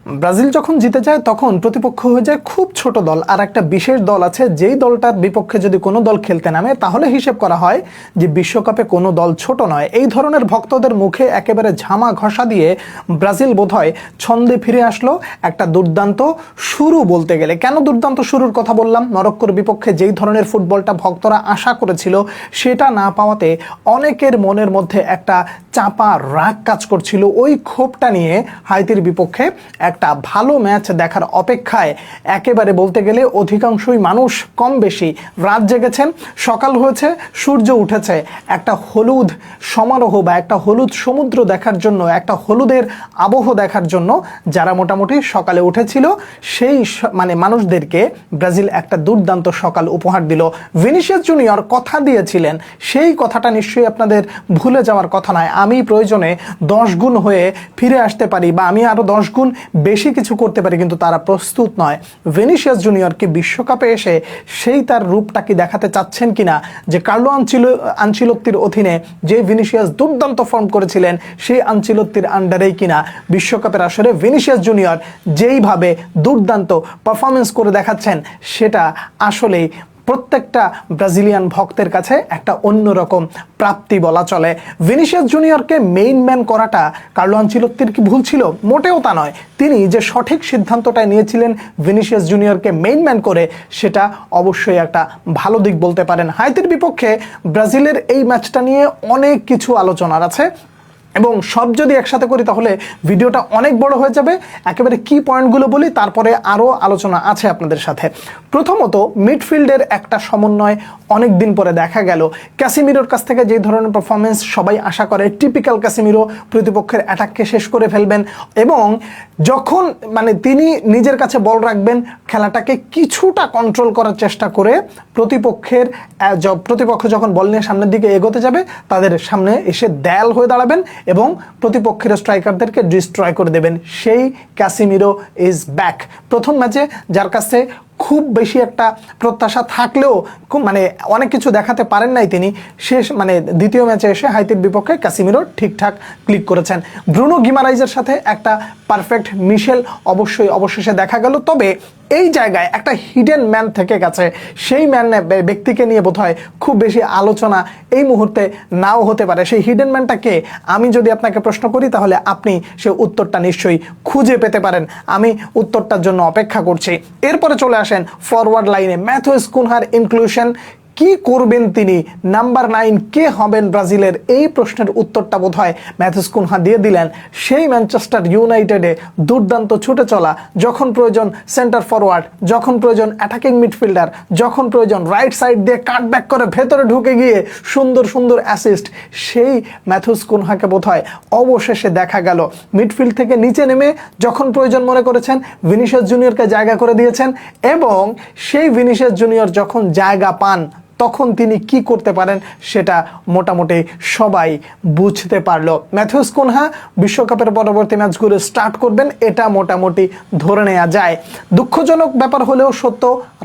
Brazil যখন জিতে যায় তখন প্রতিপক্ষ হয়ে যায় খুব ছোট দল, আর একটা বিশেষ দল আছে যেই দলটার বিপক্ষে যদি কোনো দল খেলতে নামে তাহলে হিসেব করা হয় যে বিশ্বকাপে কোনো দল ছোট নয়। এই ধরনের ভক্তদের মুখে একেবারে ঝামা ঘষা দিয়ে ব্রাজিল বোধহয় ছন্দে ফিরে আসলো একটা দুর্দান্ত শুরু বলতে গেলে। কেন দুর্দান্ত শুরুর কথা বললাম? মরক্কোর বিপক্ষে যেই ধরনের ফুটবলটা ভক্তরা আশা করেছিল সেটা না পাওয়াতে অনেকের মনের মধ্যে একটা চাপা রাগ কাজ করছিল। ওই ক্ষোভটা নিয়ে হাইতির বিপক্ষে একটা ভালো ম্যাচ দেখার অপেক্ষায় একেবারে বলতে গেলে অধিকাংশই মানুষ কম বেশি রাত জেগেছেন। সকাল হয়েছে, সূর্য উঠেছে, একটা হলুদ সমারোহ বা একটা হলুদ সমুদ্র দেখার জন্য, একটা হলুদের আবহ দেখার জন্য যারা মোটামুটি সকালে উঠেছিল সেই মানুষদেরকে ব্রাজিল একটা দুর্দান্ত সকাল উপহার দিল। ভিনিসিয়াস জুনিয়র কথা দিয়েছিলেন, সেই কথাটা নিশ্চয়ই আপনাদের ভুলে যাওয়ার কথা নয়। আমি প্রয়োজনে 10 গুণ হয়ে ফিরে আসতে পারি বা আমি আরও 10 গুণ বেশি কিছু করতে পারি, কিন্তু তারা প্রস্তুত নয়। ভিনিসিয়াস জুনিয়রকে বিশ্বকাপে এসে সেই তার রূপটা কি দেখাতে চাচ্ছেন কিনা, যে কার্লো আনচিলত্তির অধীনে যে ভিনিসিয়াস দুর্দান্ত ফর্ম করেছিলেন সেই আনচিলত্তির আন্ডারেই কিনা বিশ্বকাপের আসরে ভিনিসিয়াস জুনিয়র যেইভাবে দুর্দান্ত পারফরমেন্স করে দেখাচ্ছেন সেটা আসলেই প্রত্যেকটা ব্রাজিলিয়ান ভক্তের কাছে একটা অন্যরকম প্রাপ্তি বলা চলে। ভিনিসিয়াস জুনিয়রকে মেইন ম্যান করাটা কার্লো আনচিলত্তির কি ভুল ছিল? মোটেও তা নয়। তিনি যে সঠিক সিদ্ধান্তটা নিয়েছিলেন ভিনিসিয়াস জুনিয়রকে মেইন ম্যান করে, সেটা অবশ্যই একটা ভালো দিক বলতে পারেন। হাইতির বিপক্ষে ব্রাজিলের এই ম্যাচটা নিয়ে অনেক কিছু আলোচনার আছে এবং সব যদি একসাথে করি তাহলে ভিডিওটা অনেক বড় হয়ে যাবে। একেবারে কি পয়েন্টগুলো বলি, তারপরে আরও আলোচনা আছে আপনাদের সাথে। প্রথমত, মিডফিল্ডের একটা সমন্বয় অনেক দিন পরে দেখা গেল। ক্যাসিমিরোর কাছ থেকে যে ধরনের পারফরমেন্স সবাই আশা করে, টিপিক্যাল ক্যাসিমিরো প্রতিপক্ষের অ্যাটাককে শেষ করে ফেলবেন এবং যখন তিনি নিজের কাছে বল রাখবেন, খেলাটাকে কিছুটা কন্ট্রোল করার চেষ্টা করে প্রতিপক্ষ যখন বল নিয়ে সামনের দিকে এগোতে যাবে তাদের সামনে এসে দেয়াল হয়ে দাঁড়াবেন এবং প্রতিপক্ষের স্ট্রাইকারদেরকে ডিস্ট্রয় করে দেবেন। সেই ক্যাসিমিরো ইজ ব্যাক। প্রথম ম্যাচে যার কাছে খুব বেশি একটা প্রত্যাশা থাকলেও অনেক কিছু দেখাতে পারেন নাই তিনি, দ্বিতীয় ম্যাচে এসে হাইতির বিপক্ষে ক্যাসিমিরো ঠিকঠাক ক্লিক করেছেন। ব্রুনো গিমারাইজের সাথে একটা পারফেক্ট মিশেল অবশেষে দেখা গেল। তবে এই জায়গায় একটা হিডেন ম্যান থেকে গেছে, সেই ব্যক্তিকে নিয়ে বোধহয় খুব বেশি আলোচনা এই মুহূর্তে নাও হতে পারে। সেই হিডেন ম্যানটাকে আমি যদি আপনাকে প্রশ্ন করি তাহলে আপনি সে উত্তরটা নিশ্চয়ই খুঁজে পেতে পারেন। আমি উত্তরটার জন্য অপেক্ষা করছি। এরপরে চলে আসেন ফরওয়ার্ড লাইনে ম্যাথিউস কুনহার ইনক্লুশন। কি করবেন তিনি? নাম্বার 9 কে হবেন ব্রাজিলের? এই প্রশ্নের উত্তরটা বোধহয় ম্যাথিউস কুনহা দিয়ে দিলেন। সেই ম্যানচেস্টার ইউনাইটেডে দুর্দান্ত ছুটে চলা, যখন প্রয়োজন সেন্টার ফরওয়ার্ড, যখন প্রয়োজন অ্যাটাকিং মিডফিল্ডার, যখন প্রয়োজন রাইট সাইড দিয়ে কাটব্যাক করে ভেতরে ঢুকে গিয়ে সুন্দর সুন্দর অ্যাসিস্ট, সেই ম্যাথিউস কুনহাকে বোধহয় অবশেষে দেখা গেল। মিডফিল্ড থেকে নিচে নেমে যখন প্রয়োজন মনে করেছেন ভিনিসিয়াস জুনিয়রকে জায়গা করে দিয়েছেন এবং সেই ভিনিসিয়াস জুনিয়র যখন জায়গা পান তখন তিনি কি করতে পারেন সেটা মোটামুটি সবাই বুঝতে পারলো। ম্যাথিউস কুনহা বিশ্বকাপের পরবর্তী ম্যাচগুলো স্টার্ট করবেন, এটা মোটামুটি ধরে নেওয়া যায়। দুঃখজনক ব্যাপার হলেও সত্য,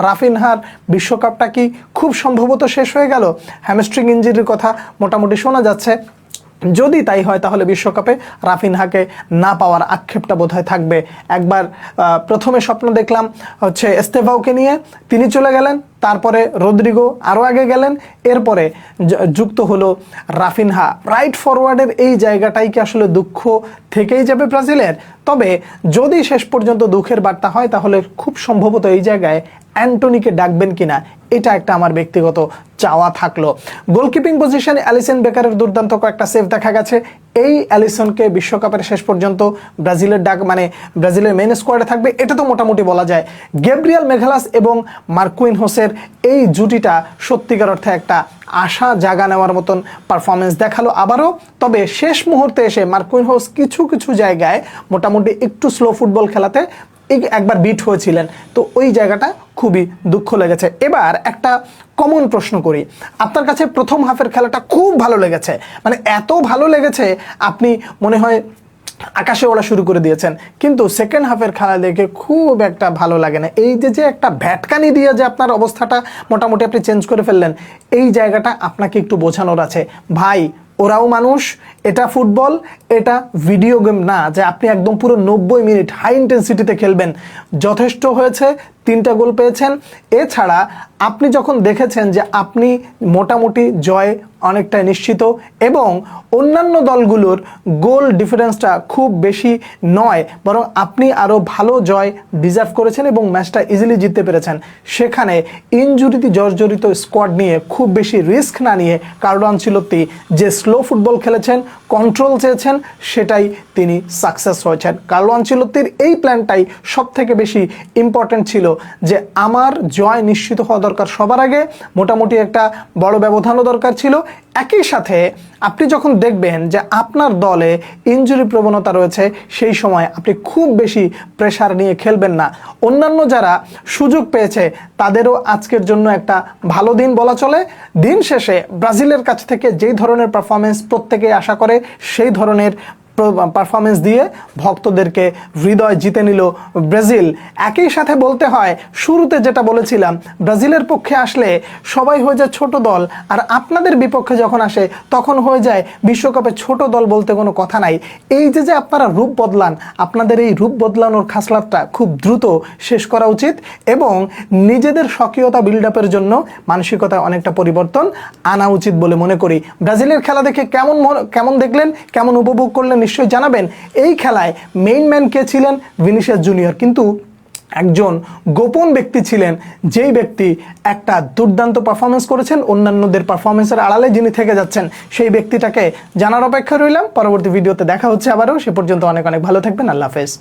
রাফিনহার বিশ্বকাপটা কি খুব সম্ভবত শেষ হয়ে গেল? হ্যামস্ট্রিং ইনজুরির কথা মোটামুটি শোনা যাচ্ছে। যদি তাই হয় তাহলে বিশ্বকাপে রাফিনহাকে না পাওয়ার আক্ষেপটা বোধহয় থাকবে। একবার প্রথমে স্বপ্ন দেখলাম এস্তেভাওকে নিয়ে, তিনি চলে গেলেন, তারপরে রদ্রিগো আরও আগে গেলেন, এরপরে যুক্ত হলো রাফিনহা। রাইট ফরওয়ার্ডের এই জায়গাটাই কি আসলে দুঃখ থেকেই যাবে ব্রাজিলের? তবে যদি শেষ পর্যন্ত দুঃখের বার্তা হয় তাহলে খুব সম্ভবত এই জায়গায় অ্যান্টনিকে ডাকবেন কিনা, এটা একটা আমার ব্যক্তিগত চাওয়া থাকলো। গোলকিপিং পজিশনে অ্যালিসন বেকারের দুর্দান্ত কয়েকটা সেভ দেখা গেছে। এই অ্যালিসনকে বিশ্বকাপের শেষ পর্যন্ত ব্রাজিলের ব্রাজিলের মেন স্কোয়াডে থাকবে, এটা তো মোটামুটি বলা যায়। গ্যাব্রিয়েল মেঘালাস এবং মার্কুইনহোসের এই জুটিটা সত্যিকার অর্থে একটা আশা জাগা নেওয়ার মতন পারফরমেন্স দেখালো আবারও। তবে শেষ মুহূর্তে এসে মার্কুইনহোস কিছু জায়গায় মোটামুটি একটু স্লো ফুটবল খেলাতে একবার বিট হয়েছিলেন, তো ওই জায়গাটা খুবই দুঃখ লেগেছে। এবার একটা কমন প্রশ্ন করি, আপনার কাছে প্রথম হাফের খেলাটা খুব ভালো লেগেছে, এত ভালো লেগেছে আপনি মনে হয় আকাশে ওড়া শুরু করে দিয়েছেন, কিন্তু সেকেন্ড হাফের খেলা দেখে খুব একটা ভালো লাগে না। এই যে একটা ভ্যাটকানি দিয়ে যে আপনার অবস্থাটা মোটামুটি আপনি চেঞ্জ করে ফেললেন, এই জায়গাটা আপনাকে একটু বোঝানোর আছে। ভাই, ওরাও মানুষ, এটা ফুটবল, এটা ভিডিও গেম না যে আপনি একদম পুরো 90 মিনিট হাই ইন্টেন্সিটিতে খেলবেন। যথেষ্ট হয়েছে, 3টা গোল পেয়েছেন। এছাড়া আপনি যখন দেখেছেন যে আপনি মোটামুটি জয় অনেকটা নিশ্চিত এবং অন্যান্য দলগুলোর গোল ডিফারেন্সটা খুব বেশি নয়, বরং আপনি আরও ভালো জয় ডিজার্ভ করেছেন এবং ম্যাচটা ইজিলি জিততে পেরেছেন, সেখানে ইনজুরিতে জর্জরিত স্কোয়াড নিয়ে খুব বেশি রিস্ক না নিয়ে কার্লো আনচেলত্তি যে স্লো ফুটবল খেলেছেন, কন্ট্রোল চেয়েছেন, সেটাই তিনি সাকসেস হয়েছেন। কার্লো আনচেলত্তির এই প্ল্যানটাই সব থেকে বেশি ইম্পর্ট্যান্ট ছিল যে আমার জয় নিশ্চিত হওয়া দরকার সবার আগে, মোটামুটি একটা বড় ব্যবধানও দরকার ছিল। একই সাথে আপনি যখন দেখবেন যে আপনার দলে ইনজুরি প্রবণতা রয়েছে, সেই সময় আপনি খুব বেশি প্রেসার নিয়ে খেলবেন না। অন্যান্য যারা সুযোগ পেয়েছে তাদেরও আজকের জন্য একটা ভালো দিন বলা চলে। দিন শেষে ব্রাজিলের কাছ থেকে যেই ধরনের পারফরমেন্স প্রত্যেকেই আশা করে, সেই ধরনের পারফরমেন্স দিয়ে ভক্তদেরকে হৃদয় জিতে নিল ব্রাজিল। একই সাথে বলতে হয়, শুরুতে যেটা বলেছিলাম, ব্রাজিলের পক্ষে আসলে সবাই হয়ে যায় ছোট দল, আর আপনাদের বিপক্ষে যখন আসে তখন হয়ে যায় বিশ্বকাপে ছোট দল বলতে কোনো কথা নাই। এই যে আপনারা রূপ বদলান, আপনাদের এই রূপ বদলানোর খাসলাতটা খুব দ্রুত শেষ করা উচিত এবং নিজেদের স্বকীয়তা বিল্ড আপের জন্য মানসিকতায় অনেকটা পরিবর্তন আনা উচিত বলে মনে করি। ব্রাজিলের খেলা দেখে কেমন দেখলেন, কেমন উপভোগ করলেন নিশ্চয়ই জানাবেন। এই খেলায় মেইন ম্যান কে ছিলেন? ভিনিসিয়াস জুনিয়র, কিন্তু একজন গোপন ব্যক্তি ছিলেন, যেই ব্যক্তি একটা দুর্দান্ত পারফরমেন্স করেছেন, অন্যান্যদের পারফরমেন্সের আড়ালে যিনি থেকে যাচ্ছেন, সেই ব্যক্তিটাকে জানার অপেক্ষা রইলাম। পরবর্তী ভিডিওতে দেখা হচ্ছে আবারও, সে পর্যন্ত অনেক অনেক ভালো থাকবেন। আল্লাহ হাফেজ।